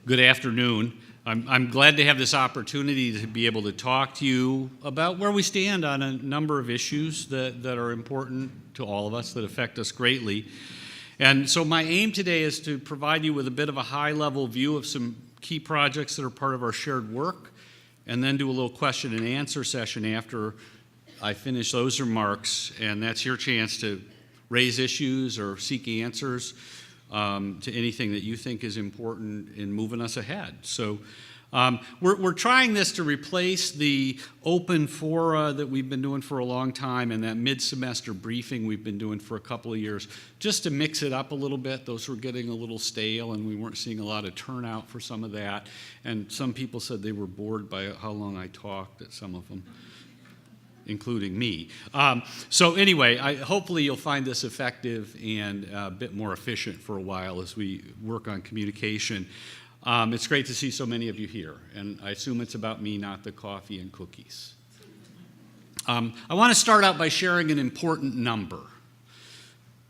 Good afternoon. I'm glad to have this opportunity to be able to talk to you about where we stand on a number of issues that are important to all of us, that affect us greatly. And so my aim today is to provide you with a bit of a high-level view of some key projects that are part of our shared work, and then do a little question and answer session after I finish those remarks, and that's your chance to raise issues or seek answers to anything that you think is important in moving us ahead. So we're trying this to replace the open fora that we've been doing for a long time and that mid-semester briefing we've been doing for a couple of years, just to mix it up a little bit. Those were getting a little stale, and we weren't seeing a lot of turnout for some of that. And some people said they were bored by how long I talked at some of them, including me. So anyway, hopefully you'll find this effective and a bit more efficient for a while as we work on communication. It's great to see so many of you here, and I assume it's about me, not the coffee and cookies. I want to start out by sharing an important number,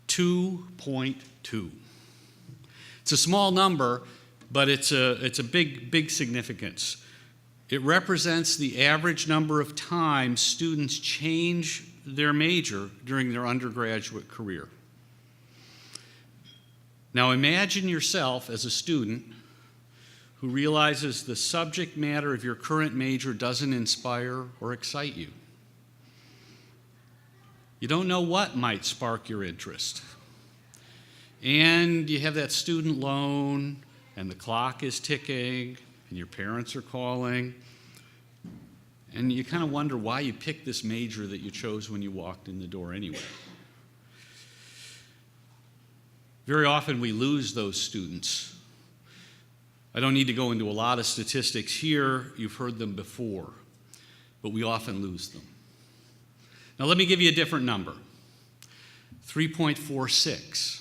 2.2. It's a small number, but it's a big significance. It represents the average number of times students change their major during their undergraduate career. Now imagine yourself as a student who realizes the subject matter of your current major doesn't inspire or excite you. You don't know what might spark your interest. And you have that student loan, and the clock is ticking, and your parents are calling, and you kind of wonder why you picked this major that you chose when you walked in the door anyway. Very often we lose those students. I don't need to go into a lot of statistics here. You've heard them before, but we often lose them. Now let me give you a different number, 3.46.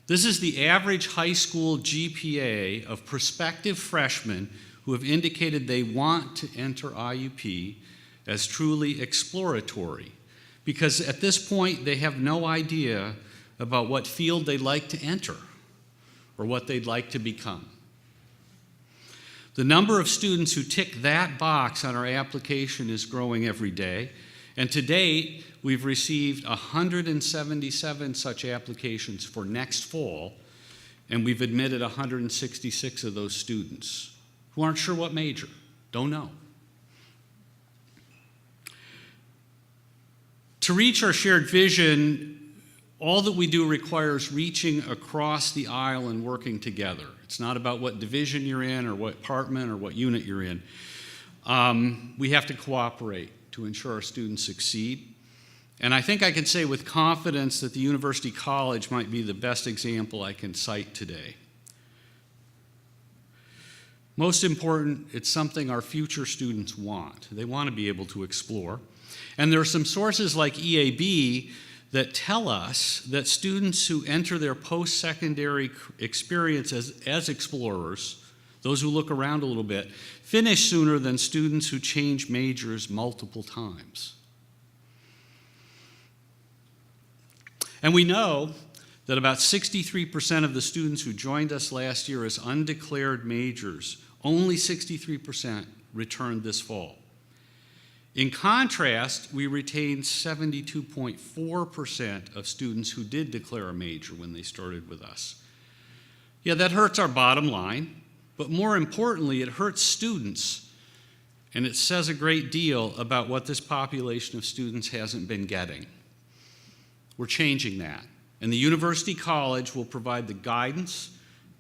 This is the average high school GPA of prospective freshmen who have indicated they want to enter IUP as truly exploratory, because at this point they have no idea about what field they'd like to enter or what they'd like to become. The number of students who tick that box on our application is growing every day, and to date, we've received 177 such applications for next fall, and we've admitted 166 of those students who aren't sure what major, don't know. To reach our shared vision, all that we do requires reaching across the aisle and working together. It's not about what division you're in or what department or what unit you're in. We have to cooperate to ensure our students succeed. And I think I can say with confidence that the University College might be the best example I can cite today. Most important, it's something our future students want. They want to be able to explore. And there are some sources like EAB that tell us that students who enter their post-secondary experience as explorers, those who look around a little bit, finish sooner than students who change majors multiple times. And we know that about 63% of the students who joined us last year as undeclared majors, only 63% returned this fall. In contrast, we retained 72.4% of students who did declare a major when they started with us. Yeah, that hurts our bottom line, but more importantly, it hurts students, and it says a great deal about what this population of students hasn't been getting. We're changing that, and the University College will provide the guidance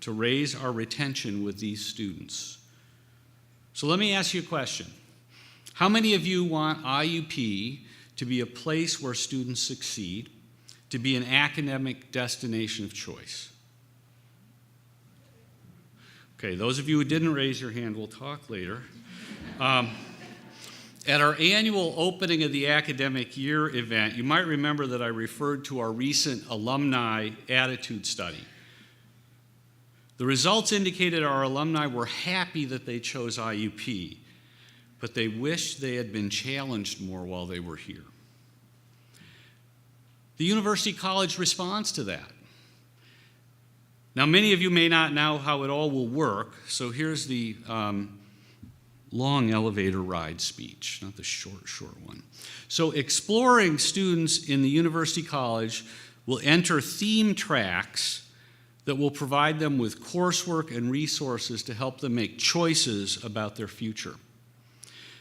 to raise our retention with these students. So let me ask you a question. How many of you want IUP to be a place where students succeed, to be an academic destination of choice? Okay, those of you who didn't raise your hand, we'll talk later. At our annual opening of the academic year event, you might remember that I referred to our recent alumni attitude study. The results indicated our alumni were happy that they chose IUP, but they wished they had been challenged more while they were here. The University College responds to that. Now, many of you may not know how it all will work, so here's the long elevator ride speech, not the short one. So exploring students in the University College will enter theme tracks that will provide them with coursework and resources to help them make choices about their future.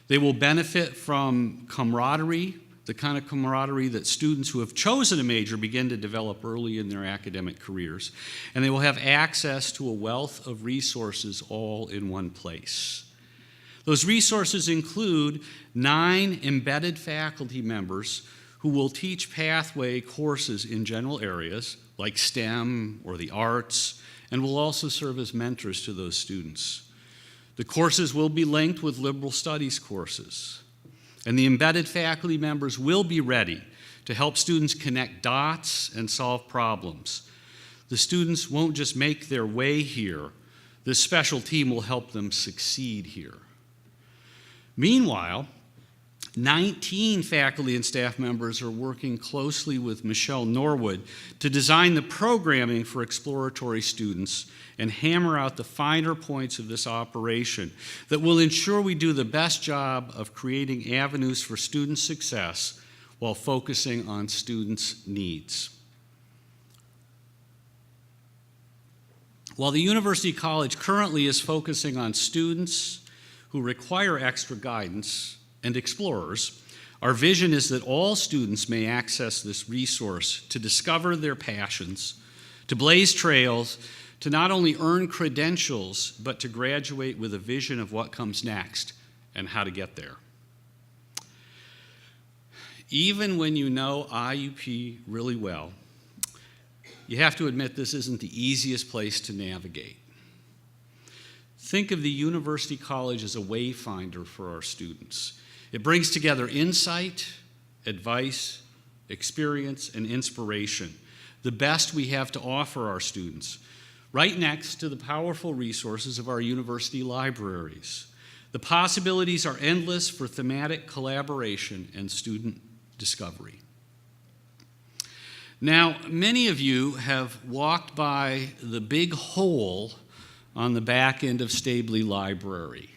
They will benefit from camaraderie, the kind of camaraderie that students who have chosen a major begin to develop early in their academic careers. And they will have access to a wealth of resources all in one place. Those resources include 9 embedded faculty members who will teach pathway courses in general areas like STEM or the arts, and will also serve as mentors to those students. The courses will be linked with liberal studies courses, and the embedded faculty members will be ready to help students connect dots and solve problems. The students won't just make their way here. This special team will help them succeed here. Meanwhile, 19 faculty and staff members are working closely with Michelle Norwood to design the programming for exploratory students and hammer out the finer points of this operation that will ensure we do the best job of creating avenues for student success while focusing on students' needs. While the University College currently is focusing on students who require extra guidance and explorers, our vision is that all students may access this resource to discover their passions, to blaze trails, to not only earn credentials, but to graduate with a vision of what comes next and how to get there. Even when you know IUP really well, you have to admit this isn't the easiest place to navigate. Think of the University College as a wayfinder for our students. It brings together insight, advice, experience, and inspiration, the best we have to offer our students, right next to the powerful resources of our university libraries. The possibilities are endless for thematic collaboration and student discovery. Now, many of you have walked by the big hole on the back end of Stabley Library.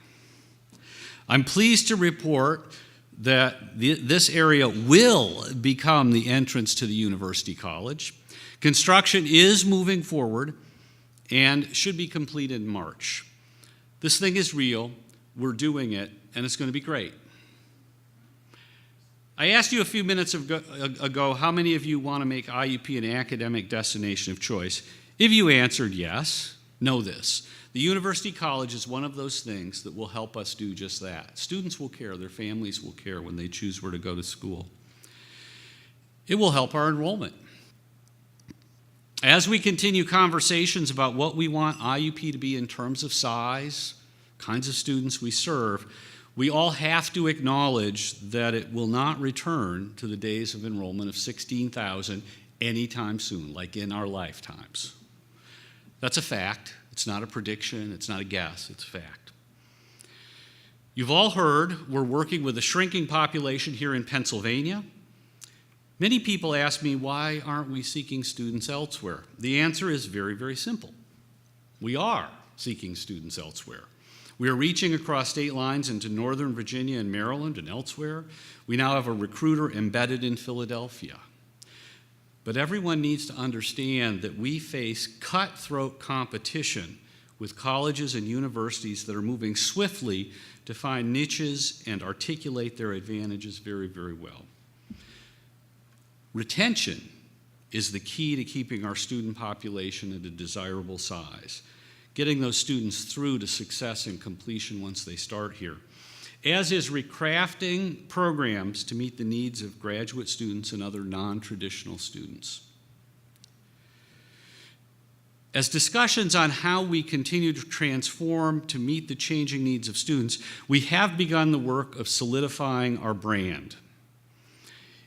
I'm pleased to report that this area will become the entrance to the University College. Construction is moving forward and should be completed in March. This thing is real, we're doing it, and it's going to be great. I asked you a few minutes ago how many of you want to make IUP an academic destination of choice. If you answered yes, know this. The University College is one of those things that will help us do just that. Students will care, their families will care when they choose where to go to school. It will help our enrollment. As we continue conversations about what we want IUP to be in terms of size, kinds of students we serve, we all have to acknowledge that it will not return to the days of enrollment of 16,000 anytime soon, like in our lifetimes. That's a fact. It's not a prediction, it's not a guess, it's a fact. You've all heard we're working with a shrinking population here in Pennsylvania. Many people ask me, why aren't we seeking students elsewhere? The answer is very, very simple. We are seeking students elsewhere. We are reaching across state lines into Northern Virginia and Maryland and elsewhere. We now have a recruiter embedded in Philadelphia. But everyone needs to understand that we face cutthroat competition with colleges and universities that are moving swiftly to find niches and articulate their advantages very, very well. Retention is the key to keeping our student population at a desirable size, getting those students through to success and completion once they start here, as is recrafting programs to meet the needs of graduate students and other non-traditional students. As discussions on how we continue to transform to meet the changing needs of students, we have begun the work of solidifying our brand.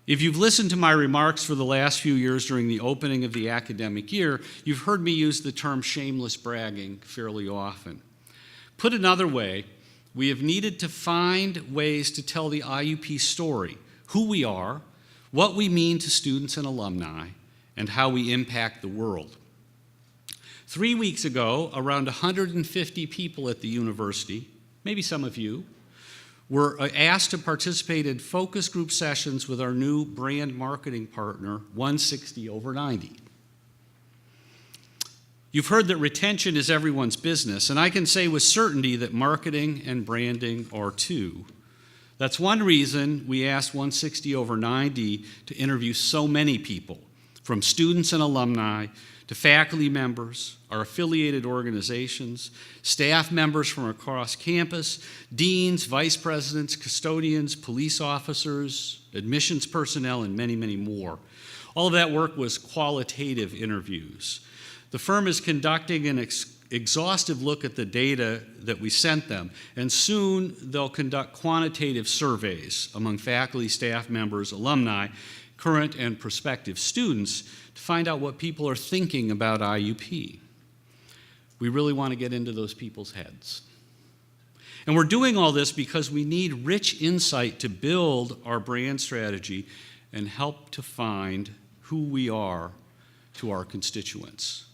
If you've listened to my remarks for the last few years during the opening of the academic year, you've heard me use the term shameless bragging fairly often. Put another way, we have needed to find ways to tell the IUP story, who we are, what we mean to students and alumni, and how we impact the world. 3 weeks ago, around 150 people at the university, maybe some of you, were asked to participate in focus group sessions with our new brand marketing partner, 160/90. You've heard that retention is everyone's business, and I can say with certainty that marketing and branding are too. That's one reason we asked 160/90 to interview so many people, from students and alumni to faculty members, our affiliated organizations, staff members from across campus, deans, vice presidents, custodians, police officers, admissions personnel, and many, many more. All of that work was qualitative interviews. The firm is conducting an exhaustive look at the data that we sent them, and soon they'll conduct quantitative surveys among faculty, staff members, alumni, current and prospective students to find out what people are thinking about IUP. We really want to get into those people's heads. And we're doing all this because we need rich insight to build our brand strategy and help to find who we are to our constituents.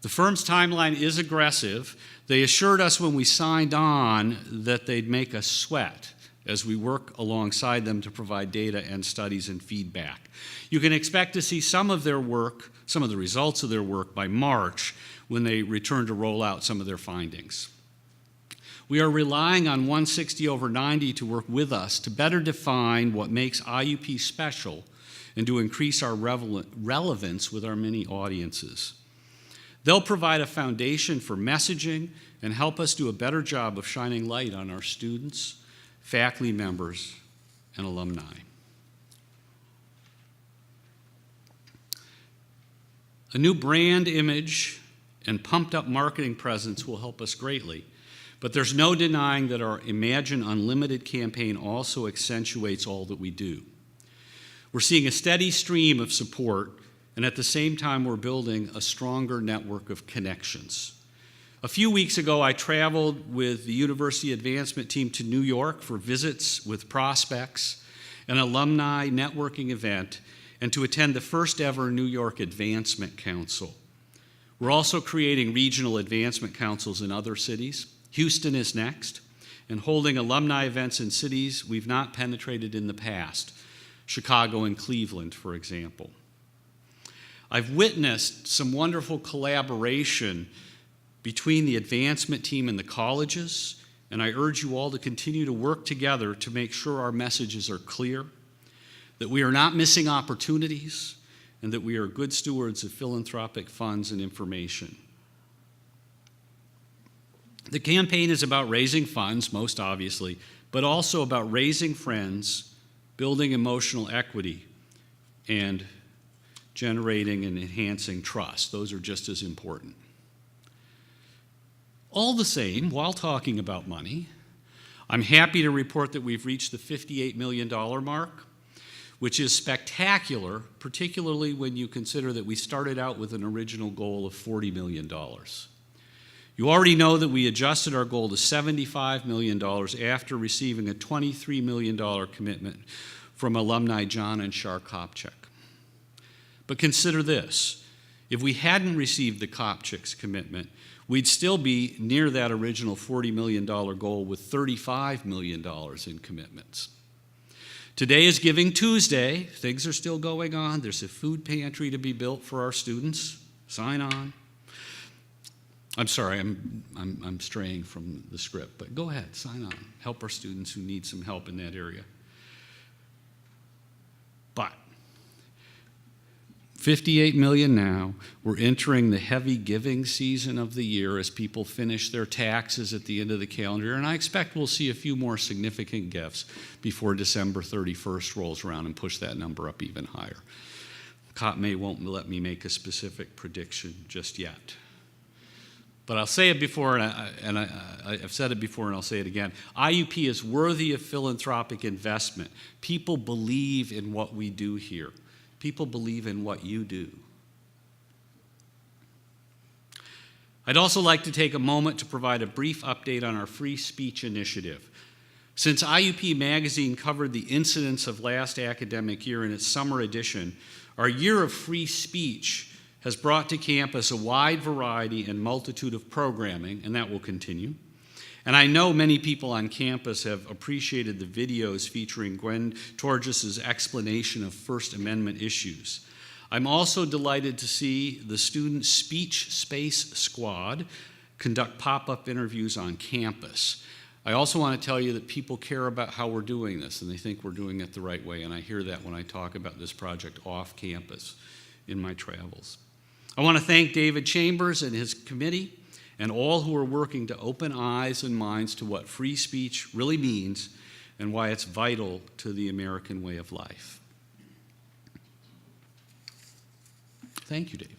The firm's timeline is aggressive. They assured us when we signed on that they'd make us sweat as we work alongside them to provide data and studies and feedback. You can expect to see some of their work, some of the results of their work by March when they return to roll out some of their findings. We are relying on 160/90 to work with us to better define what makes IUP special and to increase our relevance with our many audiences. They'll provide a foundation for messaging and help us do a better job of shining light on our students, faculty members, and alumni. A new brand image and pumped-up marketing presence will help us greatly, but there's no denying that our Imagine Unlimited campaign also accentuates all that we do. We're seeing a steady stream of support, and at the same time, we're building a stronger network of connections. A few weeks ago, I traveled with the University Advancement team to New York for visits with prospects, an alumni networking event, and to attend the first ever New York Advancement Council. We're also creating regional advancement councils in other cities. Houston is next, and holding alumni events in cities we've not penetrated in the past, Chicago and Cleveland, for example. I've witnessed some wonderful collaboration between the advancement team and the colleges, and I urge you all to continue to work together to make sure our messages are clear, that we are not missing opportunities, and that we are good stewards of philanthropic funds and information. The campaign is about raising funds, most obviously, but also about raising friends, building emotional equity, and generating and enhancing trust. Those are just as important. All the same, while talking about money, I'm happy to report that we've reached the $58 million mark, which is spectacular, particularly when you consider that we started out with an original goal of $40 million. You already know that we adjusted our goal to $75 million after receiving a $23 million commitment from alumni John and Shar Kopchak. But consider this, if we hadn't received the Kopchak's commitment, we'd still be near that original $40 million goal with $35 million in commitments. Today is Giving Tuesday. Things are still going on. There's a food pantry to be built for our students. Sign on. I'm sorry, I'm straying from the script, but go ahead, sign on. Help our students who need some help in that area. But $58 million now. We're entering the heavy giving season of the year as people finish their taxes at the end of the calendar year, and I expect we'll see a few more significant gifts before December 31st rolls around and push that number up even higher. COP won't let me make a specific prediction just yet. But I'll say it before, and I've said it before and I'll say it again. IUP is worthy of philanthropic investment. People believe in what we do here. People believe in what you do. I'd also like to take a moment to provide a brief update on our free speech initiative. Since IUP Magazine covered the incidents of last academic year in its summer edition, our year of free speech has brought to campus a wide variety and multitude of programming, and that will continue. And I know many people on campus have appreciated the videos featuring Gwen Torges's explanation of First Amendment issues. I'm also delighted to see the Student Speech Space Squad conduct pop-up interviews on campus. I also want to tell you that people care about how we're doing this, and they think we're doing it the right way, and I hear that when I talk about this project off campus in my travels. I want to thank David Chambers and his committee and all who are working to open eyes and minds to what free speech really means and why it's vital to the American way of life. Thank you, David.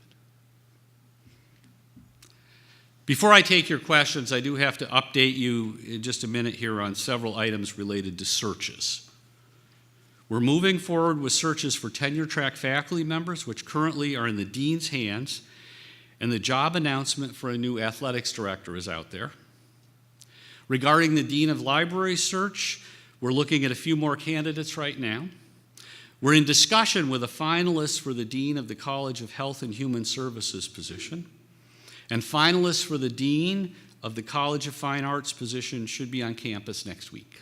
Before I take your questions, I do have to update you in just a minute here on several items related to searches. We're moving forward with searches for tenure-track faculty members, which currently are in the dean's hands, and the job announcement for a new athletics director is out there. Regarding the Dean of Libraries search, we're looking at a few more candidates right now. We're in discussion with a finalist for the Dean of the College of Health and Human Services position, and finalists for the Dean of the College of Fine Arts position should be on campus next week.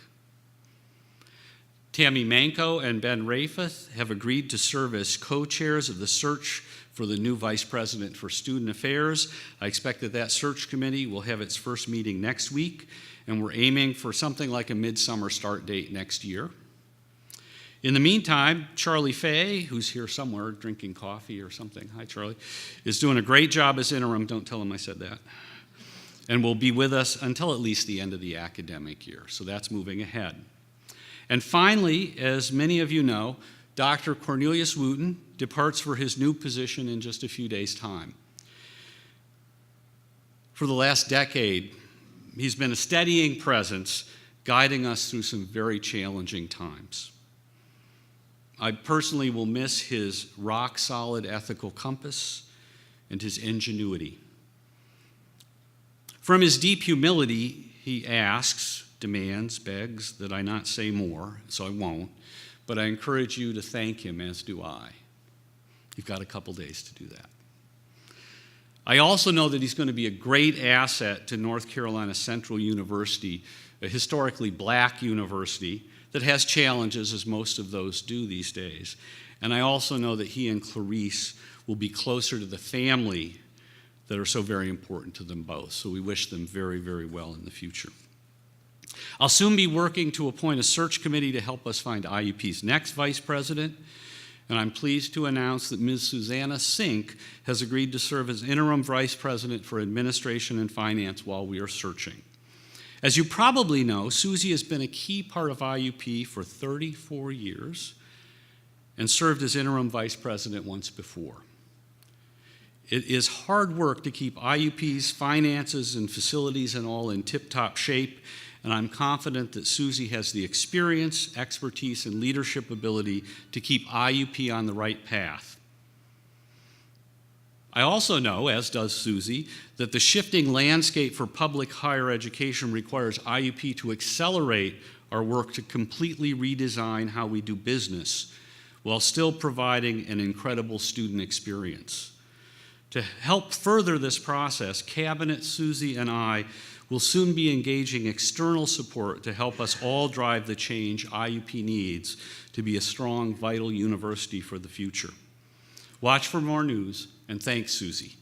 Tammy Manko and Ben Rafeth have agreed to serve as co-chairs of the search for the new Vice President for Student Affairs. I expect that search committee will have its first meeting next week, and we're aiming for something like a midsummer start date next year. In the meantime, Charlie Fay, who's here somewhere drinking coffee or something, hi Charlie, is doing a great job as interim, don't tell him I said that, and will be with us until at least the end of the academic year, so that's moving ahead. And finally, as many of you know, Dr. Cornelius Wooten departs for his new position in just a few days' time. For the last decade, he's been a steadying presence, guiding us through some very challenging times. I personally will miss his rock-solid ethical compass and his ingenuity. From his deep humility, he asks, demands, begs that I not say more, so I won't, but I encourage you to thank him, as do I. You've got a couple days to do that. I also know that he's going to be a great asset to North Carolina Central University, a historically black university that has challenges, as most of those do these days. And I also know that he and Clarice will be closer to the family that are so very important to them both. So we wish them very, very well in the future. I'll soon be working to appoint a search committee to help us find IUP's next vice president, and I'm pleased to announce that Ms. Susanna Sink has agreed to serve as interim vice president for administration and finance while we are searching. As you probably know, Susie has been a key part of IUP for 34 years and served as interim vice president once before. It is hard work to keep IUP's finances and facilities and all in tip-top shape, and I'm confident that Susie has the experience, expertise, and leadership ability to keep IUP on the right path. I also know, as does Susie, that the shifting landscape for public higher education requires IUP to accelerate our work to completely redesign how we do business while still providing an incredible student experience. To help further this process, Cabinet, Susie, and I will soon be engaging external support to help us all drive the change IUP needs to be a strong, vital university for the future. Watch for more news, and thanks, Susie.